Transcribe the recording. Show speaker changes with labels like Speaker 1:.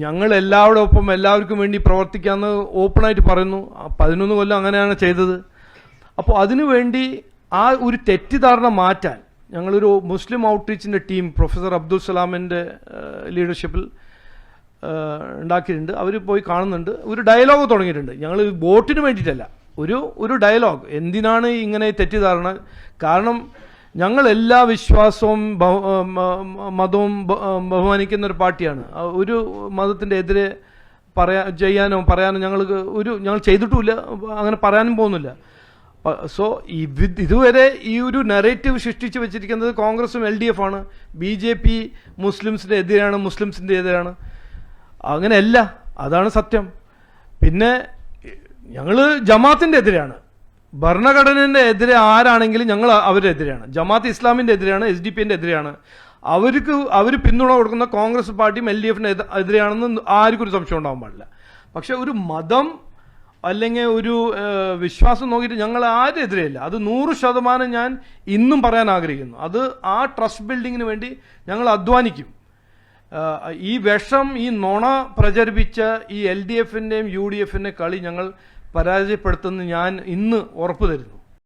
Speaker 1: ഞങ്ങൾ എല്ലാവരോടൊപ്പം എല്ലാവർക്കും വേണ്ടി പ്രവർത്തിക്കാമെന്ന് ഓപ്പണായിട്ട് പറയുന്നു. 11 കൊല്ലം അങ്ങനെയാണ് ചെയ്തത്. അപ്പോൾ അതിനുവേണ്ടി ആ ഒരു തെറ്റിദ്ധാരണ മാറ്റാൻ ഞങ്ങളൊരു മുസ്ലിം ഔട്ട്റീച്ചിൻ്റെ ടീം പ്രൊഫസർ അബ്ദുൽ സലാമിൻ്റെ ലീഡർഷിപ്പിൽ ഉണ്ടാക്കിയിട്ടുണ്ട്. അവർ പോയി കാണുന്നുണ്ട്. ഒരു ഡയലോഗ് തുടങ്ങിയിട്ടുണ്ട്. ഞങ്ങൾ വോട്ടിന് വേണ്ടിയിട്ടല്ല, ഒരു ഡയലോഗ്. എന്തിനാണ് ഇങ്ങനെ തെറ്റിദ്ധാരണ? കാരണം ഞങ്ങൾ എല്ലാ വിശ്വാസവും മതവും ബഹുമാനിക്കുന്ന ഒരു പാർട്ടിയാണ്. ഒരു മതത്തിൻ്റെ എതിരെ പറയാനോ ഞങ്ങൾ ചെയ്തിട്ടുമില്ല, അങ്ങനെ പറയാനും പോകുന്നില്ല. സോ ഇതുവരെ ഈ ഒരു നെറേറ്റീവ് സൃഷ്ടിച്ച് വെച്ചിരിക്കുന്നത് കോൺഗ്രസും LDF ആണ്. BJP മുസ്ലിംസിൻ്റെ എതിരാണ്, മുസ്ലിംസിൻ്റെ എതിരാണ്. അങ്ങനെയല്ല, അതാണ് സത്യം. പിന്നെ ഞങ്ങൾ ജമാഅത്തിൻ്റെ എതിരാണ്. ഭരണഘടനയുടെ എതിരെ ആരാണെങ്കിലും ഞങ്ങൾ അവരുടെ എതിരാണ്. ജമാഅത്ത് ഇസ്ലാമിൻ്റെ എതിരാണ്, SDP-ൻ്റെ എതിരാണ്. അവർ പിന്തുണ കൊടുക്കുന്ന കോൺഗ്രസ് പാർട്ടിയും LDF-ന് എതിരെയാണെന്ന് ആർക്കും ഒരു സംശയം ഉണ്ടാകാൻ പാടില്ല. പക്ഷെ ഒരു മതം അല്ലെങ്കിൽ ഒരു വിശ്വാസം നോക്കിയിട്ട് ഞങ്ങൾ ആരും എതിരെയില്ല. അത് 100% ഞാൻ ഇന്നും പറയാൻ ആഗ്രഹിക്കുന്നു. അത് ആ ട്രസ്റ്റ് ബിൽഡിങ്ങിന് വേണ്ടി ഞങ്ങൾ അധ്വാനിക്കും. ഈ വിഷം, ഈ നുണ പ്രചരിപ്പിച്ച ഈ LDF-ൻ്റെയും UDF-ൻ്റെ കളി ഞങ്ങൾ പരാജയപ്പെടുത്തുമെന്ന് ഞാൻ ഇന്ന് ഉറപ്പ് തരുന്നു.